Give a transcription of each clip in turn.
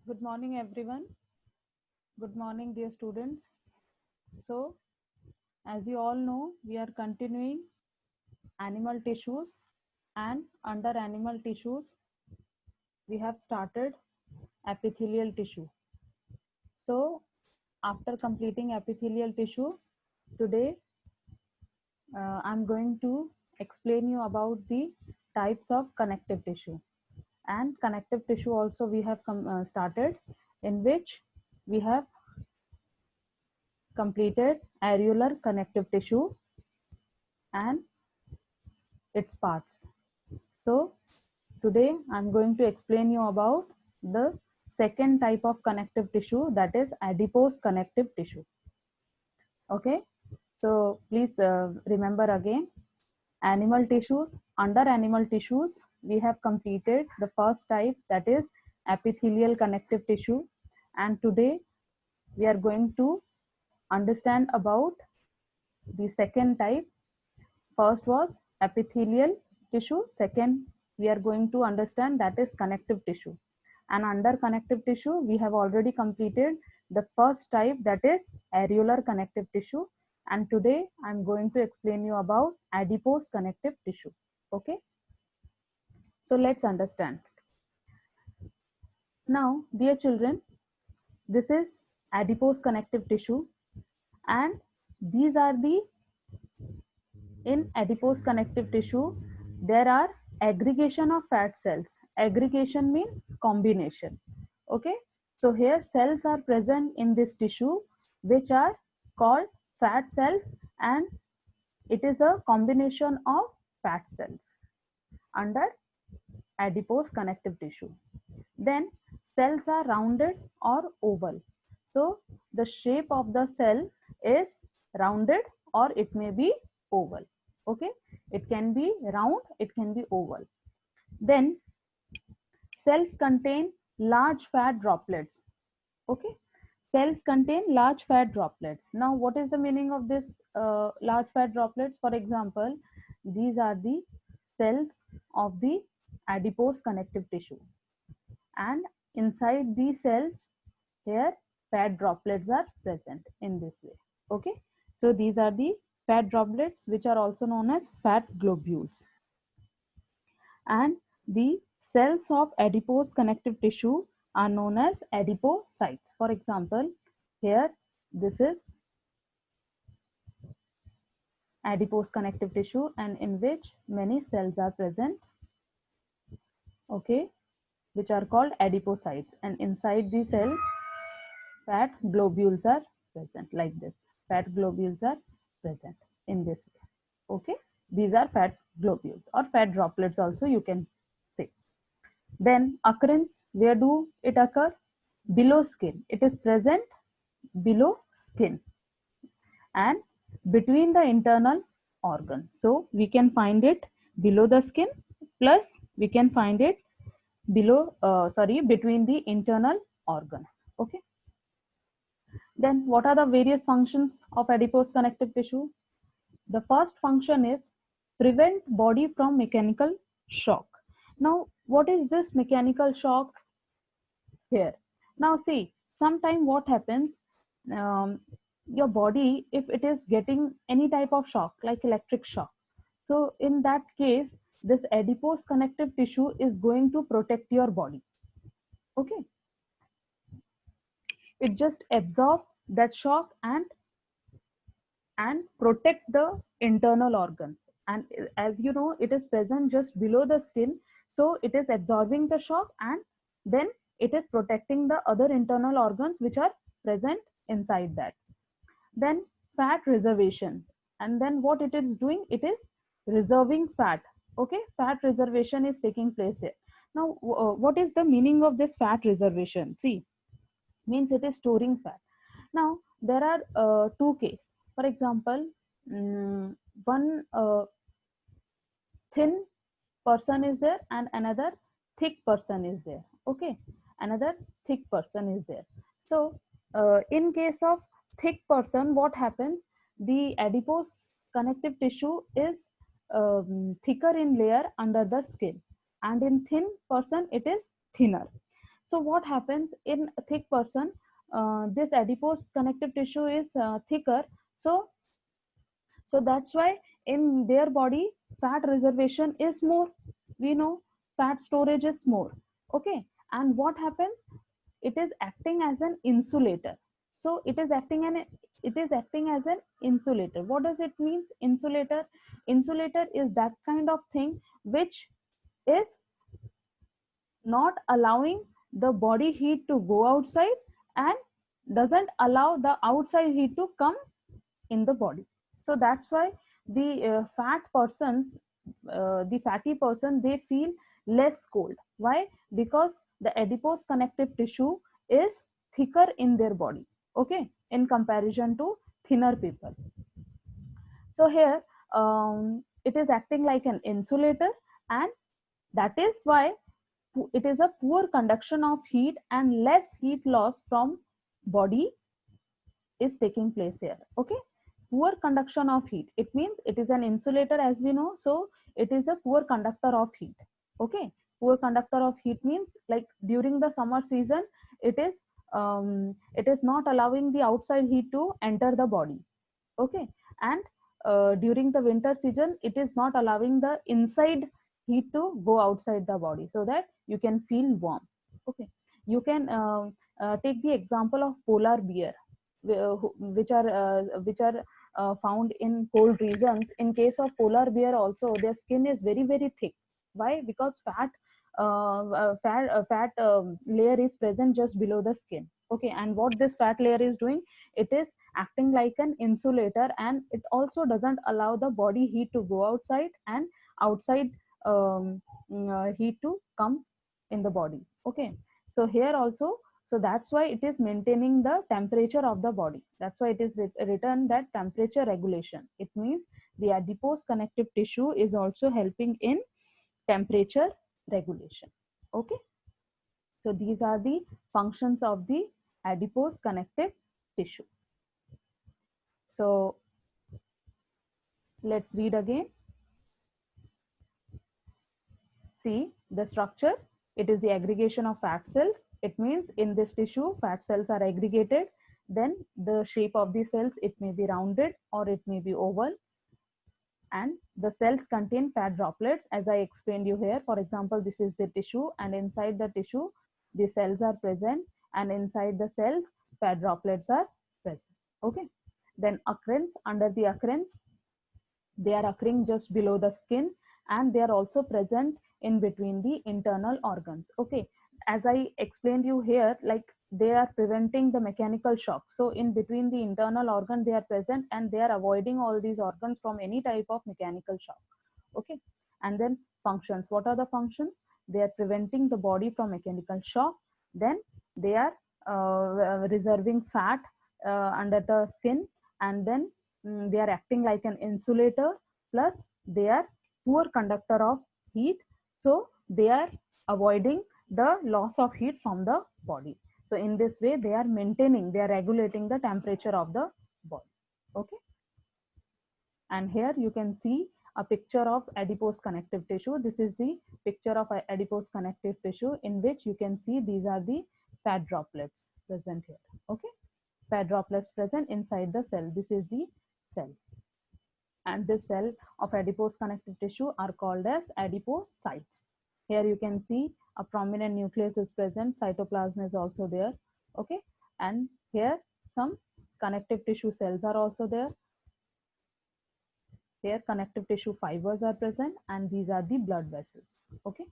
Good morning, everyone. Good morning, dear students. So, as you all know, we are continuing animal tissues, and under animal tissues, we have started epithelial tissue. So, after completing epithelial tissue, today I'm going to explain you about the types of connective tissue. And connective tissue also we have started, in which we have completed areolar connective tissue and its parts. So today I'm going to explain you about the second type of connective tissue, that is adipose connective tissue. Okay, so please remember again, animal tissues. Under animal tissues, we have completed the first type, that is epithelial connective tissue, and today we are going to understand about the second type. First was epithelial tissue. Second, we are going to understand, that is connective tissue. And under connective tissue, we have already completed the first type, that is areolar connective tissue. And today I'm going to explain you about adipose connective tissue. Okay. So let's understand. Now, dear children, this is adipose connective tissue, and these are the in adipose connective tissue, there are aggregation of fat cells. Aggregation means combination. Okay, so here cells are present in this tissue which are called fat cells, and it is a combination of fat cells under adipose connective tissue. Then cells are rounded or oval. So the shape of the cell is rounded or it may be oval. Okay, it can be round, it can be oval. Then cells contain large fat droplets. Okay, cells contain large fat droplets. Now what is the meaning of this large fat droplets? For example, these are the cells of the adipose connective tissue, and inside these cells, here fat droplets are present in this way. Okay, so these are the fat droplets, which are also known as fat globules. And the cells of adipose connective tissue are known as adipocytes. For example, here this is adipose connective tissue, and in which many cells are present. Okay, which are called adipocytes, and inside the cells fat globules are present, like this. Fat globules are present in this way. Okay, these are fat globules or fat droplets also you can say. Then occurrence, where do it occur? Below skin. It is present below skin and between the internal organs. So we can find it below the skin, plus we can find it between the internal organs. Okay. Then what are the various functions of adipose connective tissue? The first function is prevent body from mechanical shock. Now, what is this mechanical shock here? Now, see, sometime what happens, um, your body, if it is getting any type of shock, like electric shock, so in that case, this adipose connective tissue is going to protect your body. Okay, it just absorb that shock and protect the internal organs. And as you know, it is present just below the skin, so it is absorbing the shock, and then it is protecting the other internal organs which are present inside that. Then fat reservation, and then what it is doing, it is reserving fat. Okay, fat reservation is taking place here. Now what is the meaning of this fat reservation? See, means it is storing fat. Now there are two cases. For example, one thin person is there and another thick person is there. Okay, another thick person is there. So in case of thick person, what happens, the adipose connective tissue is thicker in layer under the skin, and in thin person it is thinner. So what happens in a thick person, this adipose connective tissue is thicker, so that's why in their body fat reservation is more. We know fat storage is more. Okay, and what happens, it is acting as an insulator. So it is acting as an insulator. What does it mean, insulator? Insulator is that kind of thing which is not allowing the body heat to go outside and doesn't allow the outside heat to come in the body. So that's why the the fatty person, they feel less cold. Why? Because the adipose connective tissue is thicker in their body, okay, in comparison to thinner people. So here it is acting like an insulator, and that is why it is a poor conduction of heat and less heat loss from body is taking place here. Okay, poor conduction of heat, it means it is an insulator, as we know, so it is a poor conductor of heat. Okay, poor conductor of heat means like during the summer season it is not allowing the outside heat to enter the body. Okay, and during the winter season it is not allowing the inside heat to go outside the body so that you can feel warm. Okay, you can take the example of polar bear, which are found in cold regions. In case of polar bear also, their skin is very very thick. Why? Because fat layer is present just below the skin. Okay, and what this fat layer is doing, it is acting like an insulator, and it also doesn't allow the body heat to go outside and outside heat to come in the body. Okay, so here also, so that's why it is maintaining the temperature of the body. That's why it is written that temperature regulation. It means the adipose connective tissue is also helping in temperature regulation. Okay, so these are the functions of the adipose connective tissue. So let's read again. See the structure. It is the aggregation of fat cells. It means in this tissue, fat cells are aggregated. Then the shape of the cells, it may be rounded or it may be oval. And the cells contain fat droplets, as I explained you here. For example, this is the tissue, and inside the tissue, the cells are present, and inside the cells, fat droplets are present. Okay. Then occurrence, under the occurrence, they are occurring just below the skin, and they are also present in between the internal organs. Okay, as I explained you here, like they are preventing the mechanical shock. So in between the internal organ they are present, and they are avoiding all these organs from any type of mechanical shock. Okay, and then functions, what are the functions? They are preventing the body from mechanical shock. Then they are reserving fat under the skin, and then they are acting like an insulator, plus they are poor conductor of heat, so they are avoiding the loss of heat from the body. So in this way they are maintaining, they are regulating the temperature of the body. Okay, and here you can see a picture of adipose connective tissue. This is the picture of adipose connective tissue, in which you can see these are the fat droplets present here. Okay, fat droplets present inside the cell. This is the cell, and this cell of adipose connective tissue are called as adipocytes. Here you can see a prominent nucleus is present, cytoplasm is also there. Okay, and here some connective tissue cells are also there. Here connective tissue fibers are present, and these are the blood vessels. Okay,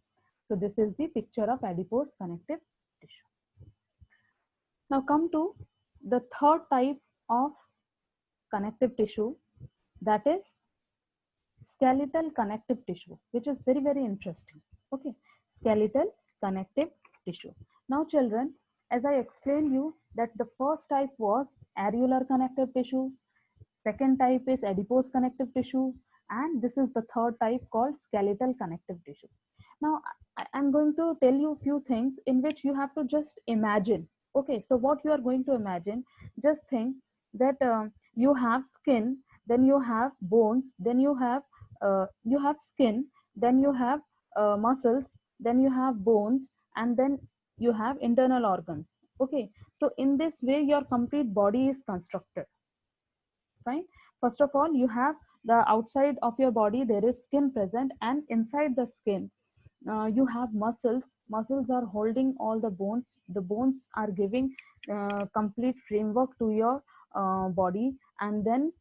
so this is the picture of adipose connective tissue. Now come to the third type of connective tissue, that is skeletal connective tissue, which is very very interesting. Okay, skeletal connective tissue. Now children, as I explained you that the first type was areolar connective tissue, second type is adipose connective tissue, and this is the third type called skeletal connective tissue. Now I'm going to tell you a few things in which you have to just imagine. Okay, so what you are going to imagine, just think that you have skin, then you have bones, then you have skin, then you have muscles, then you have bones, and then you have internal organs. Okay, so in this way your complete body is constructed. Fine. First of all, you have the outside of your body, there is skin present, and inside the skin you have muscles. Muscles are holding all the bones. The bones are giving complete framework to your body, and then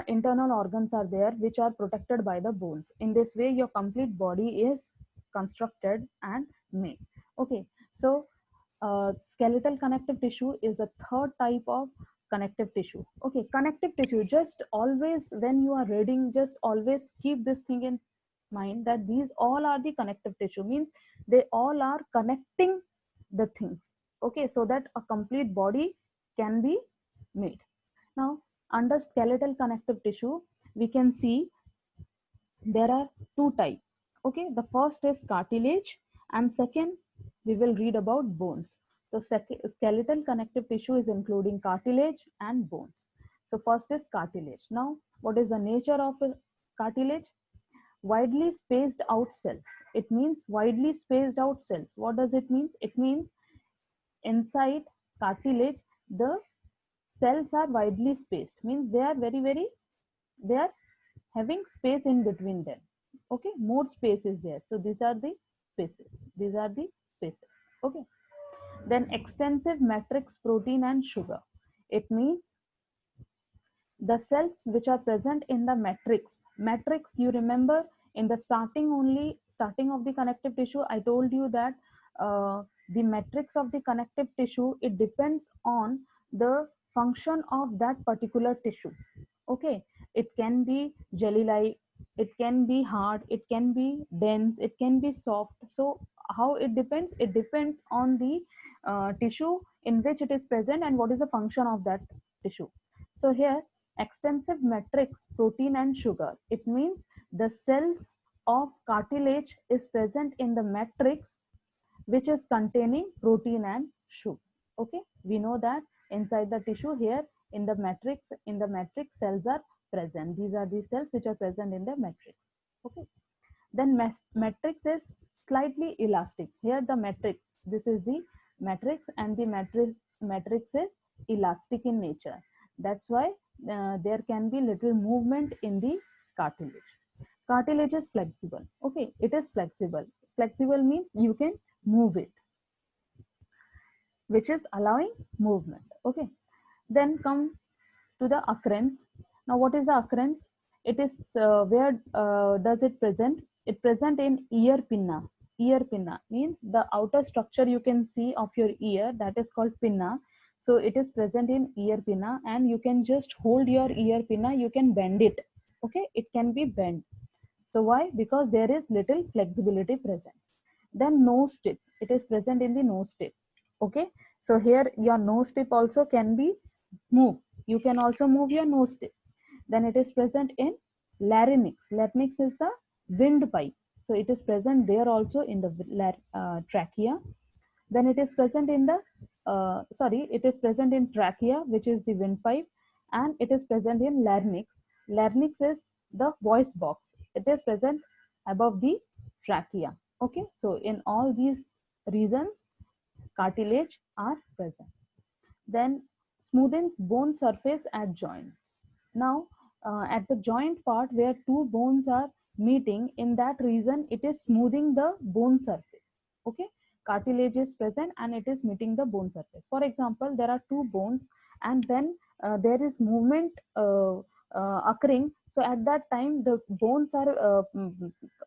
internal organs are there which are protected by the bones. In this way your complete body is constructed and made. Okay, so skeletal connective tissue is a third type of connective tissue. Okay, connective tissue, just always when you are reading, just always keep this thing in mind that these all are the connective tissue, means they all are connecting the things. Okay, so that a complete body can be made. Now, under skeletal connective tissue, we can see there are two types. Okay, the first is cartilage, and second, we will read about bones. So, skeletal connective tissue is including cartilage and bones. So, first is cartilage. Now, what is the nature of cartilage? Widely spaced out cells. It means widely spaced out cells. What does it mean? It means inside cartilage, the cells are widely spaced, means they are they are having space in between them. Okay, more space is there, so these are the spaces, these are the spaces. Okay, then extensive matrix protein and sugar. It means the cells which are present in the matrix, you remember in the starting of the connective tissue I told you that the matrix of the connective tissue, it depends on the function of that particular tissue. Okay, it can be jelly like, it can be hard, it can be dense, it can be soft. So how it depends? It depends on the tissue in which it is present and what is the function of that tissue. So here, extensive matrix protein and sugar, it means the cells of cartilage is present in the matrix which is containing protein and sugar. Okay, we know that inside the tissue here in the matrix cells are present. These are the cells which are present in the matrix. Okay, then matrix is slightly elastic. Here the matrix, this is the matrix, and the matrix is elastic in nature. That's why there can be little movement in the cartilage. Cartilage is flexible. Okay, it is flexible. Flexible means you can move it, which is allowing movement. Okay, then come to the occurrence. Now, what is the occurrence? It is where does it present? It present in ear pinna. Ear pinna means the outer structure you can see of your ear, that is called pinna. So it is present in ear pinna, and you can just hold your ear pinna. You can bend it. Okay, it can be bent. So why? Because there is little flexibility present. Then nose tip. It is present in the nose tip. Okay, so here your nose tip also can be moved. You can also move your nose tip. Then it is present in larynx. Larynx is the windpipe. So it is present there also in the trachea. Then it is present in the it is present in trachea, which is the windpipe, and it is present in larynx. Larynx is the voice box. It is present above the trachea. Okay, so in all these reasons, cartilage are present. Then smoothens bone surface at joints. Now, at the joint part where two bones are meeting, in that region, it is smoothing the bone surface. Okay, cartilage is present and it is meeting the bone surface. For example, there are two bones, and when there is movement occurring, so at that time the bones are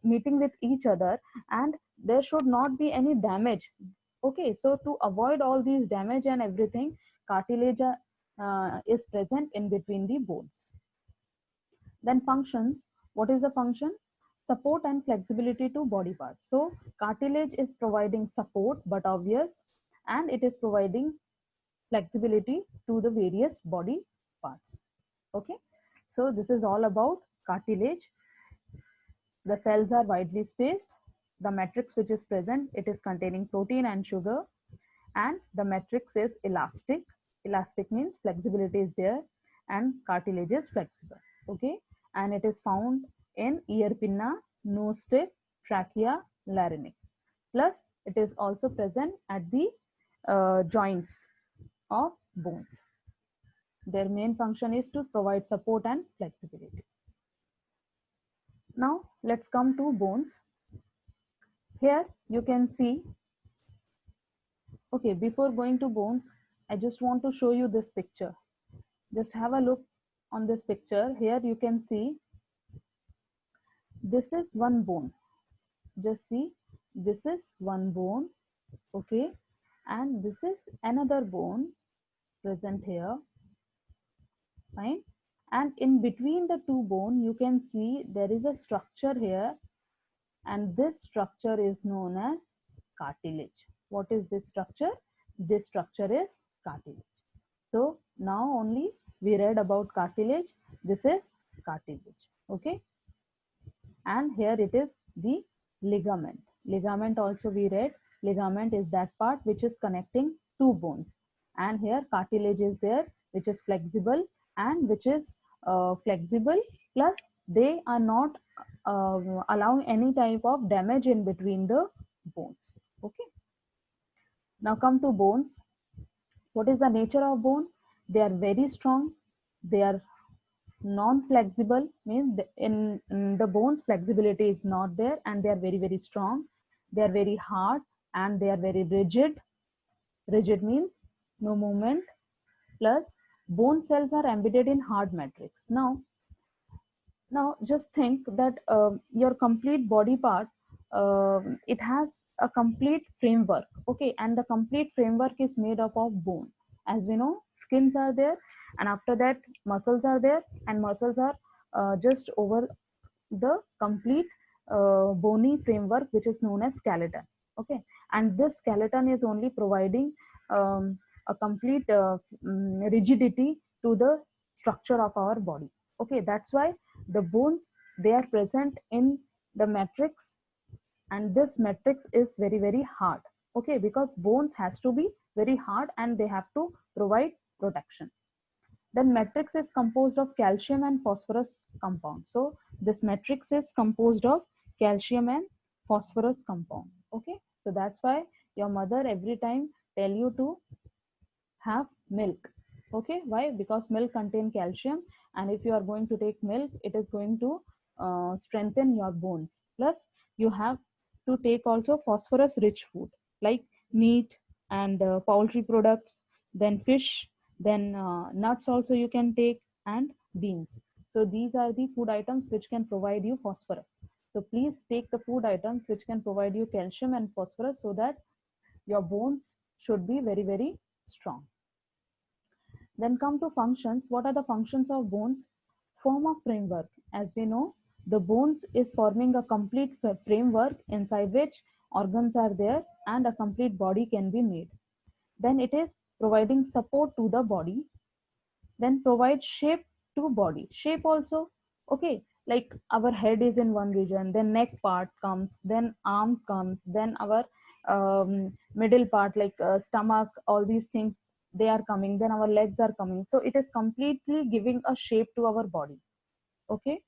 meeting with each other, and there should not be any damage. Okay, so to avoid all these damage and everything, cartilage is present in between the bones. Then functions. What is the function? Support and flexibility to body parts. So cartilage is providing support, but obvious, and it is providing flexibility to the various body parts. Okay, so this is all about cartilage. The cells are widely spaced. The matrix which is present, it is containing protein and sugar, and the matrix is elastic. Elastic means flexibility is there, and cartilage is flexible. Okay, and it is found in ear pinna, nose tip, trachea, larynx. Plus it is also present at the joints of bones. Their main function is to provide support and flexibility. Now let's come to bones. Here you can see, okay, before going to bones, I just want to show you this picture. Just have a look on this picture. Here you can see, this is one bone. Just see, this is one bone, okay, and this is another bone present here, fine. And in between the two bone, you can see there is a structure here, and this structure is known as cartilage. What is this structure? This structure is cartilage. So now only we read about cartilage. This is cartilage, okay. And here it is the ligament. Ligament also we read. Ligament is that part which is connecting two bones. And here cartilage is there, which is flexible and which is flexible, plus they are not allowing any type of damage in between the bones, okay. Now come to bones. What is the nature of bone? They are very strong. They are non-flexible, means in the bones flexibility is not there, and they are very, very strong. They are very hard and they are very rigid. Rigid means no movement, plus bone cells are embedded in hard matrix. Now just think that your complete body part, it has a complete framework, okay, and the complete framework is made up of bone. As we know, skins are there, and after that muscles are there, and muscles are just over the complete bony framework, which is known as skeleton, okay. And this skeleton is only providing a complete rigidity to the structure of our body, okay. That's why the bones, they are present in the matrix, and this matrix is very, very hard, okay, because bones has to be very hard and they have to provide protection. Then matrix is composed of calcium and phosphorus compound. So this matrix is composed of calcium and phosphorus compound, okay. So that's why your mother every time tell you to have milk, okay. Why? Because milk contain calcium, and if you are going to take milk, it is going to strengthen your bones. Plus you have to take also phosphorus rich food like meat and poultry products, then fish, then nuts also you can take, and beans. So these are the food items which can provide you phosphorus. So please take the food items which can provide you calcium and phosphorus, so that your bones should be very, very strong. Then come to functions. What are the functions of bones? Form a framework. As we know, the bones is forming a complete framework inside which organs are there and a complete body can be made. Then it is providing support to the body. Then provide shape to body. Shape also, okay, like our head is in one region, then neck part comes, then arm comes, then our middle part like stomach, all these things, they are coming, then our legs are coming. So it is completely giving a shape to our body, okay.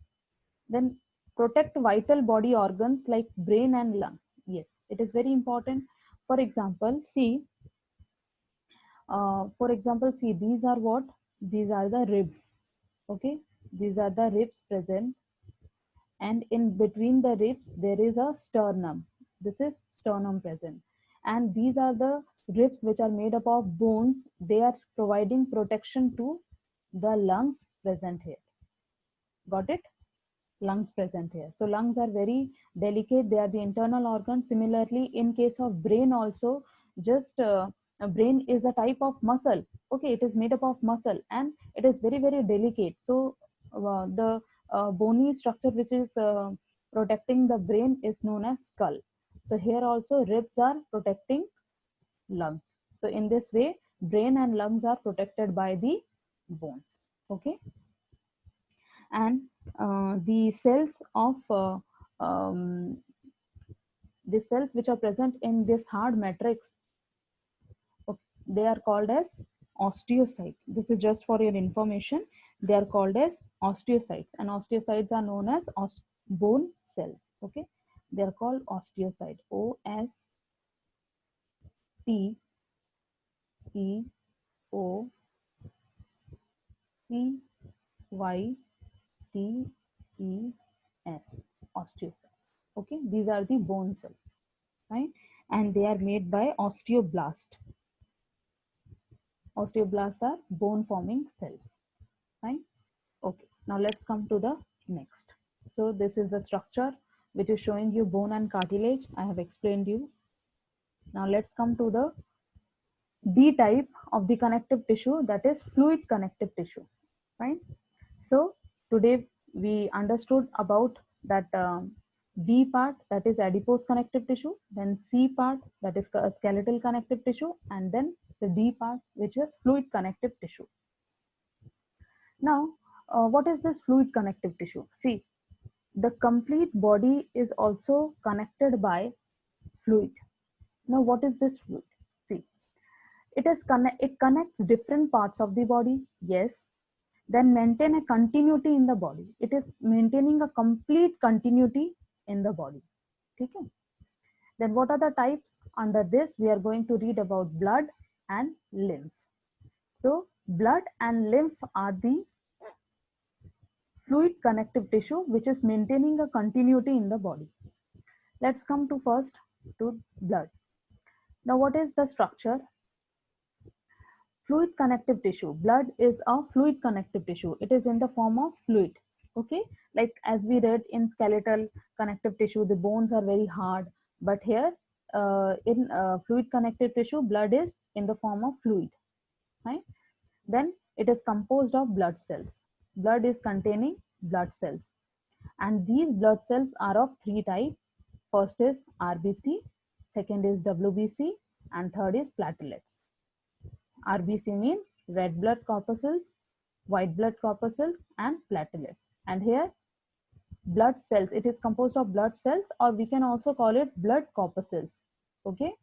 Then protect vital body organs like brain and lungs. Yes, it is very important. For example, see, these are what? These are the ribs, okay. These are the ribs present, and in between the ribs there is a sternum. This is sternum present, and these are the ribs which are made up of bones. They are providing protection to the lungs present here. Got it? Lungs present here. So lungs are very delicate. They are the internal organ. Similarly, in case of brain also, just a brain is a type of muscle, okay. It is made up of muscle and it is very, very delicate. So the bony structure which is protecting the brain is known as skull. So here also ribs are protecting lungs. So in this way, brain and lungs are protected by the bones, okay. And the cells of the cells which are present in this hard matrix, they are called as osteocytes. This is just for your information. They are called as osteocytes, and osteocytes are known as bone cells, okay. They are called osteocyte, O S T E O C Y T E S, osteocytes. Okay, these are the bone cells, right? And they are made by osteoblast. Osteoblasts are bone forming cells, right? Okay, now let's come to the next. So this is the structure which is showing you bone and cartilage. I have explained you. Now let's come to the D type of the connective tissue, that is fluid connective tissue, right? So today we understood about that B part, that is adipose connective tissue, then C part, that is skeletal connective tissue, and then the D part, which is fluid connective tissue. Now, what is this fluid connective tissue? See, the complete body is also connected by fluid. Now, what is this fluid? See, it connects different parts of the body, yes, then maintain a continuity in the body. It is maintaining a complete continuity in the body. Okay. Then what are the types? Under this, we are going to read about blood and lymph. So blood and lymph are the fluid connective tissue which is maintaining a continuity in the body. Let's come to first to blood. Now what is the structure? Fluid connective tissue. Blood is a fluid connective tissue. It is in the form of fluid. Okay, like as we read in skeletal connective tissue, the bones are very hard, but here in fluid connective tissue, blood is in the form of fluid, right? Then it is composed of blood cells. Blood is containing blood cells, and these blood cells are of three types. First is RBC, second is WBC, and third is platelets. RBC means red blood corpuscles, white blood corpuscles, and platelets. And here, blood cells, it is composed of blood cells, or we can also call it blood corpuscles. Okay.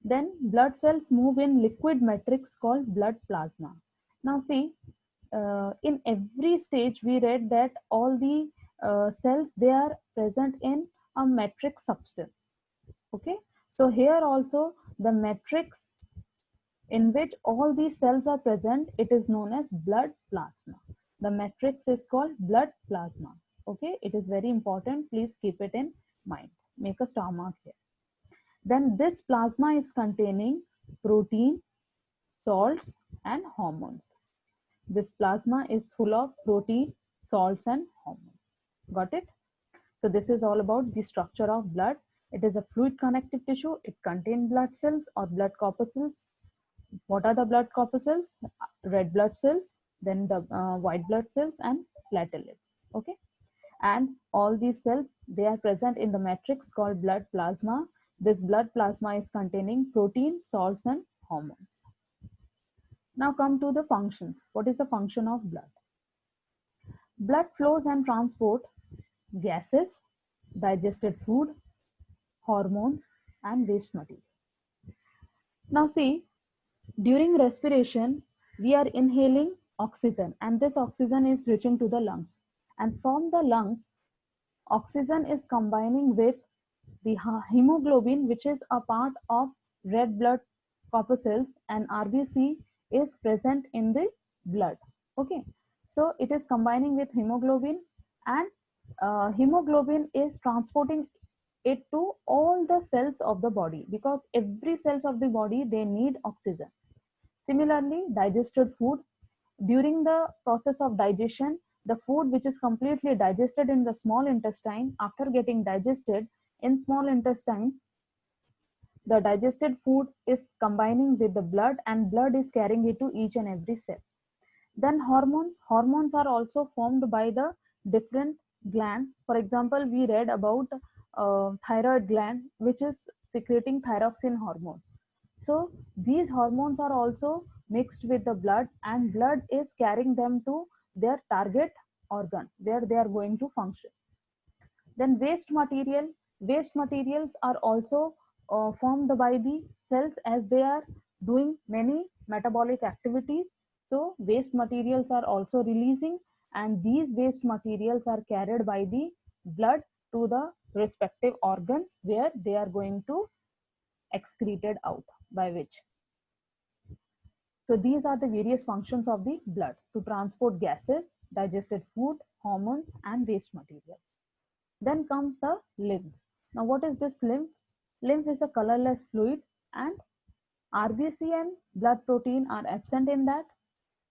Then blood cells move in liquid matrix called blood plasma. Now see, in every stage we read that all the cells, they are present in a matrix substance. Okay. So here also the matrix in which all these cells are present, it is known as blood plasma. The matrix is called blood plasma. Okay, it is very important. Please keep it in mind. Make a star mark here. Then this plasma is containing protein, salts, and hormones. This plasma is full of protein, salts, and hormones. Got it? So this is all about the structure of blood. It is a fluid connective tissue. It contains blood cells or blood corpuscles. What are the blood corpuscles? Red blood cells, then the white blood cells, and platelets. Okay, and all these cells, they are present in the matrix called blood plasma. This blood plasma is containing protein, salts, and hormones. Now come to the functions. What is the function of blood? Blood flows and transport gases, digested food, hormones, and waste material. Now see, during respiration, we are inhaling oxygen, and this oxygen is reaching to the lungs. And from the lungs, oxygen is combining with the hemoglobin, which is a part of red blood corpuscles, and RBC is present in the blood. Okay, so it is combining with hemoglobin, and hemoglobin is transporting it to all the cells of the body, because every cells of the body, they need oxygen. Similarly, digested food, during the process of digestion, the food which is completely digested in the small intestine, after getting digested in small intestine, the digested food is combining with the blood, and blood is carrying it to each and every cell. Then hormones are also formed by the different gland. For example, we read about thyroid gland, which is secreting thyroxine hormone. So these hormones are also mixed with the blood, and blood is carrying them to their target organ where they are going to function. Then waste materials are also formed by the cells as they are doing many metabolic activities. So waste materials are also releasing, and these waste materials are carried by the blood to the respective organs where they are going to excreted out. by which. So these are the various functions of the blood: to transport gases, digested food, hormones, and waste material. Then comes the lymph. Now what is this lymph? Lymph is a colorless fluid, and RBC and blood protein are absent in that,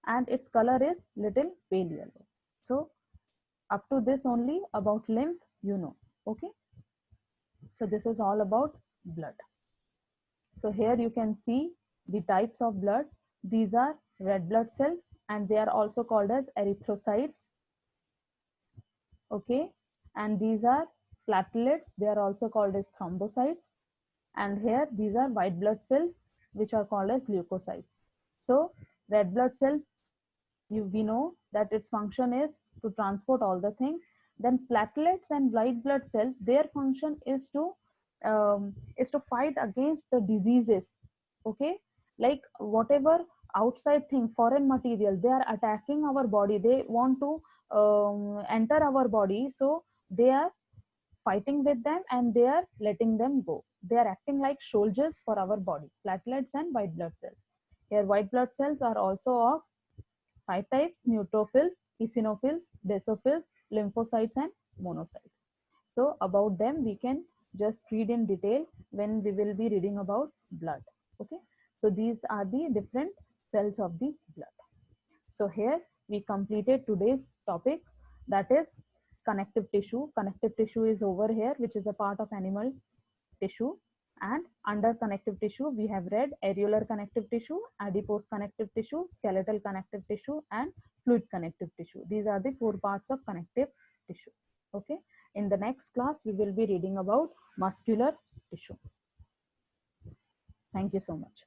and its color is little pale yellow. So up to this only about lymph you know. Okay, so this is all about blood. So here you can see the types of blood. These are red blood cells, and they are also called as erythrocytes. Okay, and these are platelets, they are also called as thrombocytes. And here these are white blood cells, which are called as leukocytes. So red blood cells, we know that its function is to transport all the things. Then platelets and white blood cells, their function is to fight against the diseases. Okay, like whatever outside thing, foreign material, they are attacking our body, they want to enter our body, so they are fighting with them and they are letting them go. They are acting like soldiers for our body, platelets and white blood cells. Here white blood cells are also of 5 types: neutrophils, eosinophils, basophils, lymphocytes, and monocytes. So about them we can just read in detail when we will be reading about blood. Okay, so these are the different cells of the blood. So here we completed today's topic, that is connective tissue. Connective tissue is over here, which is a part of animal tissue. And under connective tissue, we have read areolar connective tissue, adipose connective tissue, skeletal connective tissue, and fluid connective tissue. These are the 4 parts of connective tissue. Okay. In the next class, we will be reading about muscular tissue. Thank you so much.